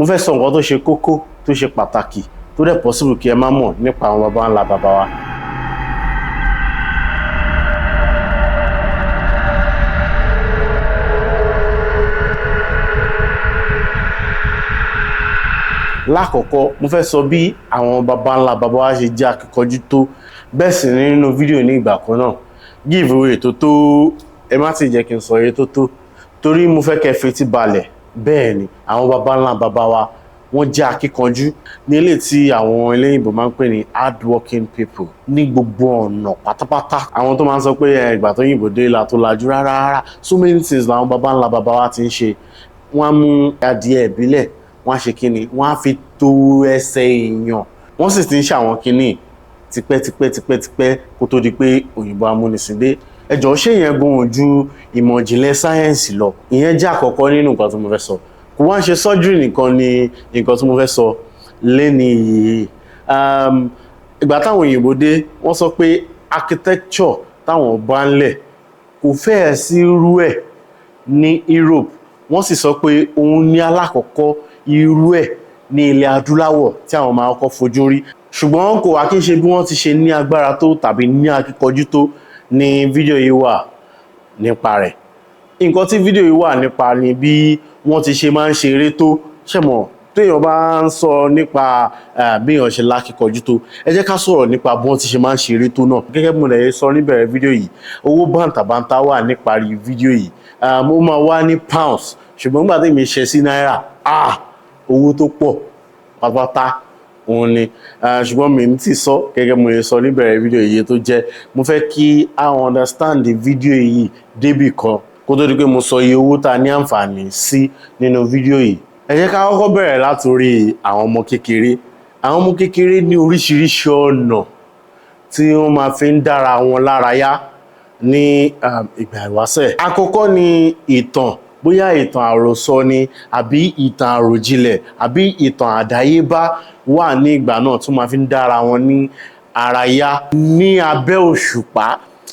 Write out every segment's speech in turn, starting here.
mo fẹ́ sọ nǹkan tó ṣe kókó tó ṣe pàtàkì tó dẹ̀ possible kí ẹ má mọ̀ nípa àwọn baba ńlá baba wa. Lákọ̀ọ́kọ́ mo fẹ́ sọ bí àwọn baba ńlá baba wa ṣe jẹ́ akíkanjú tó, bẹ́ẹ̀ sì ni nínú fídíò ní ìgbà kan náà give away tó tó, ẹ má ti jẹ́ kí n sọ iye tó tó torí mo fẹ́ kẹ́ fetí balẹ̀. Bẹ́ẹ̀ ni àwọn baba ńlá baba wa wọ́n jẹ́ akíkanjú ní ilé tí àwọn eléyìnbó máa ń pè ní hard working people ní gbogbo ọ̀nà pátápátá. Àwọn tó máa ń sọ pé ìgbà tó yìnbó dé la tó lajú rárá, so many things làwọn baba ńlá baba wa ti ń ṣe. Wọ́n á mú adìẹ ìbílẹ̀, wọ́n á ṣe kíni, wọ́n á fi tó ẹsẹ̀ èèyàn. Wọ́n sì ti ń ṣe àwọn kíní tipẹ́ kó tó di pé òyìnbó amúnisìn dé. Ẹ jọ̀ọ́ ṣé ìyẹn gan ju ìmọ̀ ìjìnlẹ̀ sáyẹ́ǹsì lọ? Ìyẹn jẹ́ àkọ́kọ́ nínú nǹkan tí mo fẹ́ sọ. Kò wá ń ṣe surgery nìkan ni nǹkan tí mo fẹ́ sọ lẹ́ni yìí. Ìgbà táwọn òyìnbó dé, wọ́n sọ pé architecture táwọn bá ń lẹ̀ kò fẹ́ẹ̀ sí irú ẹ̀ ní Europe. Wọ́n sì sọ pé òun ní alákọ̀ọ́kọ́ irú ẹ̀ ní ilẹ̀ adúláwọ̀ tí àwọn máa kọ́kọ́ fojú rí. Ṣùgbọ́n kò wá kí n ṣe bí wọ́n ti ṣe ní agbára tó tàbí ní akíkanjú tó ní fídíò yìí wà nípa rẹ̀. Nǹkan tí fídíò yìí wà nípa ni bí wọ́n ti ṣe máa ń ṣeré tó. Ṣẹ̀mọ̀ téèyàn bá ń sọ nípa bí èèyàn ṣe lákíkanjú tó, ẹ jẹ́ ká sọ̀rọ̀ nípa bí wọ́n ti ṣe máa ń ṣeré tó náà. Gẹ́gẹ́ bí mo lè sọ níbẹ̀rẹ̀ fídíò yìí, owó bàǹtàbàǹtà wà níparí fídíò yìí. Ó máa wá ní pounds, ṣùgbọ́n nígbà tí mi ṣe sí náírà, owó tó pọ̀ pátápátá òun ni. Ṣùgbọ́n mi ń tì sọ gẹ́gẹ́ mo lè sọ níbẹ̀rẹ̀ fídíò yìí tó jẹ́, mo fẹ́ kí a understand fídíò yìí débì kan kó tó di pé mo sọ iye owó tá ní àǹfààní sí nínú fídíò yìí. Ẹ jẹ́ ká kọ́kọ́ bẹ̀rẹ̀ látorí àwọn ọmọ kékeré. Àwọn ọmọ kékeré ní oríṣiríṣi ọ̀nà tí wọ́n máa fi ń dára wọn lára yá ní ìgbà ìwáṣẹ̀. Àkọ́kọ́ ni ìtàn, bóyá ìtàn àròsọ ni àbí ìtàn àròjinlẹ̀ àbí ìtàn àdáyébá wà ní ìgbà náà tí wọ́n máa fi ń dára wọn ní ara yá ní abẹ́ òṣùpá.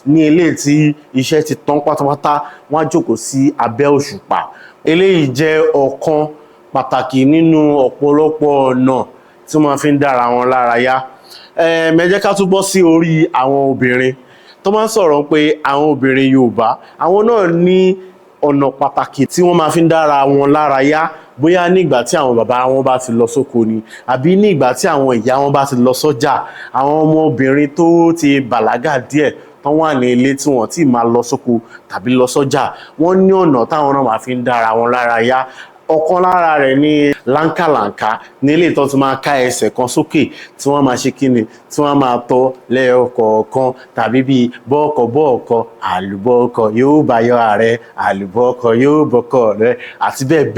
Ní eléyìí tí iṣẹ́ ti tán pátápátá, wọ́n á jókòó sí abẹ́ òṣùpá. Eléyìí jẹ́ ọ̀kan pàtàkì nínú ọ̀pọ̀lọpọ̀ ọ̀nà tí wọ́n máa fi ń dára wọn lára yá. Ẹ jẹ́ ká túbọ̀ sí orí àwọn obìnrin tó máa ń sọ̀rọ̀ pé àwọn obìnrin Yorùbá, àwọn náà ní ọ̀nà pàtàkì tí wọ́n máa fi ń dára wọn lára yá, bóyá ní ìgbà tí àwọn bàbá wọn bá ti lọ sóko ni àbí ní ìgbà tí àwọn ìyá wọn bá ti lọ sọ́jà. Àwọn ọmọbìnrin tó ti bàlágà díẹ̀ tán wà ní ilé tí wọ́n ti máa lọ sóko tàbí lọ sọ́jà, wọ́n ní ọ̀nà táwọn náà máa fi ń dára wọn lára yá. Ọ̀kan lára rẹ̀ ní láńkàlàńkà, ní ilé ìtọ́ tí máa ká ẹsẹ̀ kan sókè tí wọ́n máa ṣe kíni, tí wọ́n máa tọ́ lẹ́ọ̀kọ̀ọ̀kan, tàbí bíi bọ́ọ̀kọ̀ àlùbọ́ọ̀kọ̀ yóò bá yọ ààrẹ, àlùbọ́ọ̀kọ̀ yóò bọ́kọ̀ rẹ, àti bẹ́ẹ̀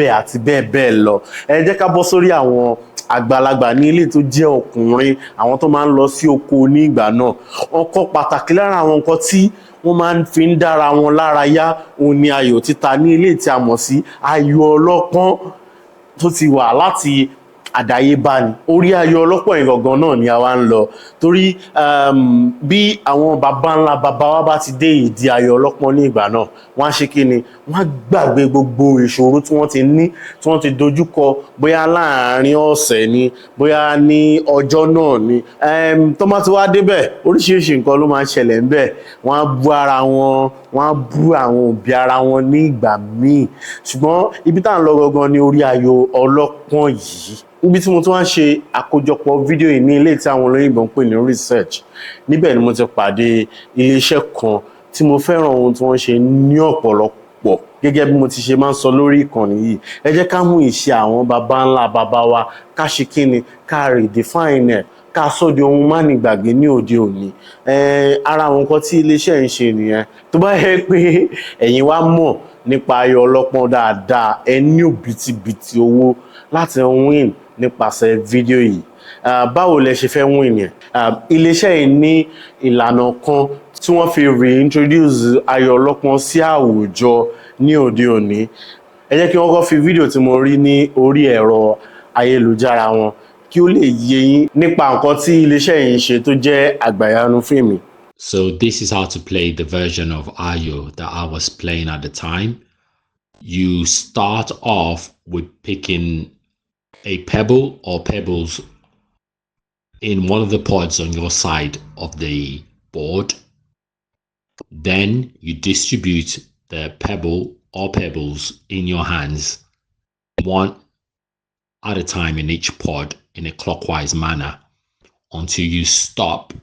bẹ́ẹ̀ lọ. Ẹ jẹ́ ká bọ́ sórí àwọn àgbàlagbà ní ilé tó jẹ́ ọkùnrin, àwọn tó máa ń lọ sí oko ní ìgbà náà. Ọ̀kan pàtàkì lára àwọn nǹkan tí wọ́n máa ń fi ń dára wọn lára yá òun ni ayò títa ní ilé tí a mọ̀ sí ayò ọlọ́pọ́n tó ti wà láti àdáyébá ni. Orí ayò ọlọ́pọ́n yìí gangan náà ni a wá ń lọ torí bí àwọn baba ńlá baba wa bá ti dé ìdí ayò ọlọ́pọ́n ní ìgbà náà, wọ́n á ṣe kí ni, wọ́n á gbàgbé gbogbo ìṣòro tí wọ́n ti ní, tí wọ́n ti dojúkọ, bóyá láàárín ọ̀sẹ̀ ni, bóyá ní ọjọ́ náà ni. Tó bá ti wá débẹ̀, oríṣiríṣi nǹkan ló máa ń ṣẹlẹ̀ ńbẹ̀. Wọ́n á bú ara wọn, wọ́n á bú àwọn òbí ara wọn ní ìgbà míì. Ṣùgbọ́n ibi tá à ń lọ gangan ni orí ayò ọlọ́pọ́n yìí. Níbi tí mo tún wá ń ṣe àkójọpọ̀ fídíò yìí ní ilé tí àwọn olóyìnbó ń pè ní research. Níbẹ̀ ni mo ti pàdé iléeṣẹ́ kan tí mo fẹ́ràn ohun tí wọ́n ṣe ní ọ̀pọ̀lọpọ̀. Gẹ́gẹ́ bí mo ti ṣe máa ń sọ lórí ìkànnì yìí, ẹ jẹ́ ká mú ìṣe àwọn baba ńlá baba wa, ká ṣe kíni, ká redefine ẹ̀, ká sọ di ohun má ní gbàgbé ní òde òní. Ara àwọn nǹkan tí iléeṣẹ́ ń ṣe nìyẹn. Tó bá yẹ pé ẹ̀yin wá mọ̀ nípa ayò ọlọ́pọ́n dáadáa, ẹ ní òbítíbitì owó láti win nípasẹ̀ fídíò yìí. Báwo lẹ ṣe fẹ́ win yẹn? Iléeṣẹ́ yìí ní ìlànà kan tí wọ́n fi reintroduce ayò ọlọ́pọ́n sí àwùjọ ní òde òní. Ẹ jẹ́ kí wọ́n kọ́ fi fídíò tí mo rí ní orí ẹ̀rọ ayélujára wọn kí ó lè yé yín nípa nǹkan tí iléeṣẹ́ yìí ń ṣe tó jẹ́ àgbàyanu fún mi. So this is how to play the version of Ayo that I was playing at the time. You start off with picking a pebble or pebbles in one of the pods on your side of the board. Then you distribute the pebble or pebbles in your hands, one at a time in each pod in a clockwise manner, until you stop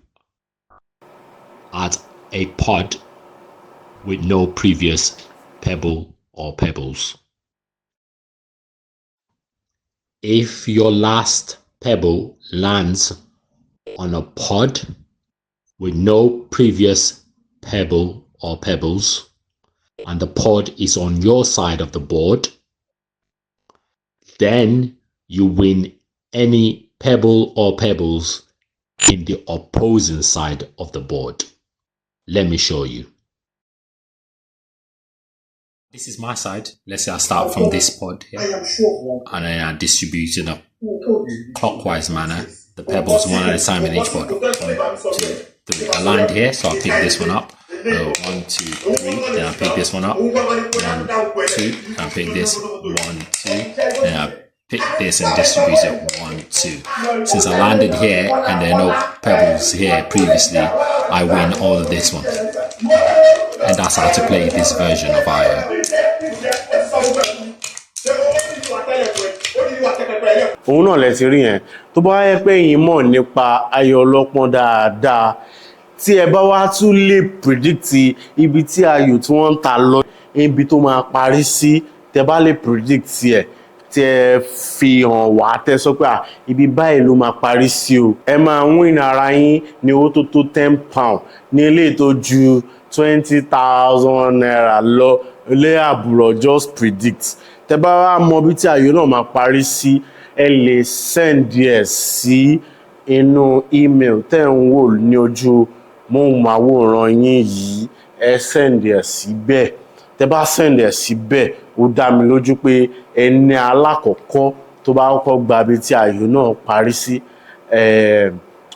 at a pod with no previous pebble or pebbles. If your last pebble lands on a pod with no previous pebble or pebbles, and the pod is on your side of the board, then you win any pebble or pebbles in the opposing side of the board. Let me show you. This is my side. Let's say I start from this pod here, and then I distribute in a clockwise manner the pebbles one at a time in each pod. 1, 2, 3. I land here, so I pick this one up. 1, 2, 3. Then I pick this one up. 1, 2. I pick this. 1, 2. Then I pick this and distribute it. 1, 2. Since I landed here and there are no pebbles here previously, I win all of this one. And that's how to play this version of Ayo. Òun náà lẹ ti rí yẹn. Tó bá yẹ pé ẹ̀yin mọ̀ nípa ayò ọlọ́pọ́n dáadáa, tí ẹ bá wá tún lè predict ibi tí ayò tí wọ́n ń ta lọ, ibi tó máa parí sí, tẹ bá lè predict ẹ̀, tí ẹ fi hàn wá, tẹ sọ pé ibi báyìí ló máa parí sí o. Ẹ máa win ara yín ní owó tó tó £10 ní eléyìí tó ju 20,000 naira lọ ilé àbúrò. Just predict. Tẹ bá wá mọ bí tí ayò náà máa parí sí, ẹ lè send ẹ̀ sí inú email tẹ́ ń wò ní ojú móhùnmáwòrán yín yìí. Ẹ send ẹ̀ síbẹ̀. Tẹ bá send ẹ̀ síbẹ̀, ó dá mi lójú pé ẹni alákọ̀ọ́kọ́ tó bá kọ́kọ́ gba bí tí ayò náà parí sí,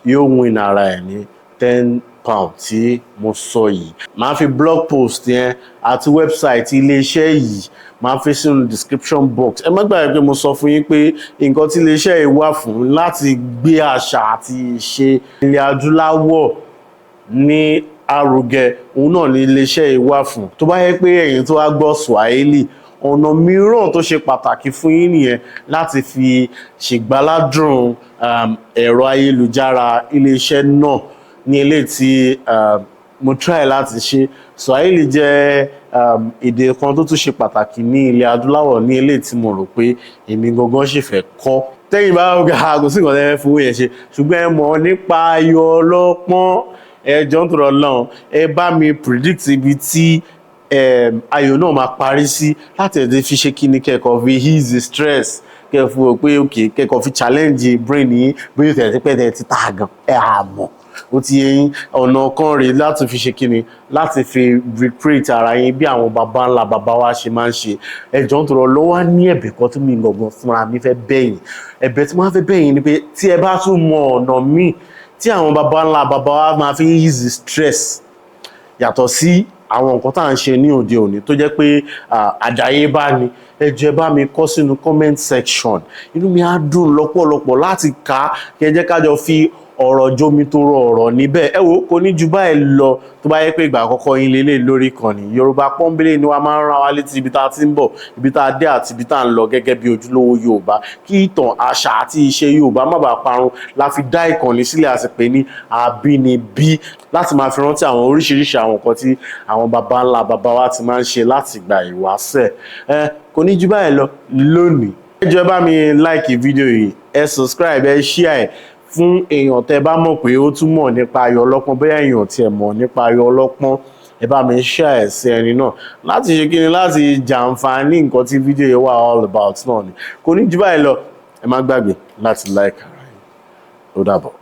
yóò win ara ẹ̀ ní £10 tí mo sọ yìí. Màá fi blog post yẹn àti website iléeṣẹ́ yìí máa fi sínú description box. Ẹ má gbàgbé pé mo sọ fún yín pé nǹkan tí iléeṣẹ́ yìí wà fún láti gbé àṣà àti ìṣe ilẹ̀ adúláwọ̀ ní àrùgẹ, òun náà ni iléeṣẹ́ yìí wà fún. Tó bá yẹ pé ẹ̀yin tó wá gbọ́ Swahili, ọ̀nà mìíràn tó ṣe pàtàkì fún yín nìyẹn láti fi ṣègbáládùn ẹ̀rọ ayélujára iléeṣẹ́ náà ní ilé tí mo try láti ṣe. Swahili jẹ́ èdè kan tó tún ṣe pàtàkì ní ilẹ̀ adúláwọ̀ ní ilé tí mo rò pé èmi gangan ṣì fẹ́ kọ́. Tẹ́yìn bá kò sí nǹkan tẹ́ fẹ́ fowó yẹn ṣe, ṣùgbọ́n ẹ mọ̀ nípa ayò ọlọ́pọ́n, ẹ jọ̀ọ́ nítorí Ọlọ́run, ẹ bá mi predict ibi tí ayò náà máa parí sí, láti ẹ̀dẹ̀ fi ṣe kíní kẹ́kọ̀ọ́ fi ease stress, kẹ́kọ̀ọ́ pé okay, kẹ́kọ̀ọ́ fi challenge brain yín bí ó tẹ̀ pẹ́ tẹ̀ ti tà gan àmọ́. Ó ti yẹn ọ̀nà kan rèé láti fi ṣe kíni, láti fi recreate ara yín bí àwọn baba ńlá baba wa ṣe máa ń ṣe. Ẹ jọ̀ọ́ nítorí Ọlọ́run, wá ní ẹ̀bẹ̀ kan tí mi gbọ̀ngàn fúnra mi fẹ́ bẹ̀yìn. Ẹ̀bẹ̀ tí wọ́n fẹ́ bẹ̀yìn ni pé tí ẹ bá tún mọ ọ̀nà míì tí àwọn baba ńlá baba wa máa fi ease stress yàtọ̀ sí àwọn nǹkan tá à ń ṣe ní òde òní tó jẹ́ pé àdáyébá ni, ẹ jọ̀ọ́ ẹ bá mi kọ sínú comment section. Inú mi á dùn lọ́pọ̀lọpọ̀ láti kà, kí ẹ jẹ́ ká jọ fi ọ̀rọ̀ jómi tó rọ ọ̀rọ̀ níbẹ̀. Ẹ wò kò ní ju báyìí lọ. Tó bá yẹ pé ìgbà àkọ́kọ́ yín lélẹ̀ lórí ìkànnì Yorùbá pọ́nbélé ni wá máa ń rán wa létí ibi tá a ti ń bọ̀, ibi tá a dé àti ibi tá a ń lọ gẹ́gẹ́ bí ojúlówó Yorùbá, kí ìtàn àṣà àti ìṣe Yorùbá má bàa parun. La fi dá ìkànnì sílẹ̀, a sì pè ní Abinibi, láti máa fi rántí àwọn oríṣiríṣi àwọn nǹkan tí àwọn baba ńlá baba wa ti máa ń ṣe láti ìgbà ìwáṣẹ̀. Kò ní ju báyìí lọ lónìí. Ẹ jọ̀ọ́ ẹ bá mi like fídíò yìí, ẹ subscribe, ẹ share fún èèyàn tẹ́ bá mọ̀ pé ó tún mọ̀ nípa ayò ọlọ́pọ́n, bóyá èèyàn tí ẹ mọ̀ nípa ayò ọlọ́pọ́n, ẹ bá mi share sí ẹni náà láti ṣe kíni, láti jàǹfààní nǹkan tí fídíò yìí wà all about náà ni. Kò ní ju báyìí lọ. Ẹ má gbàgbé láti like ara yín. Ó dàbọ̀.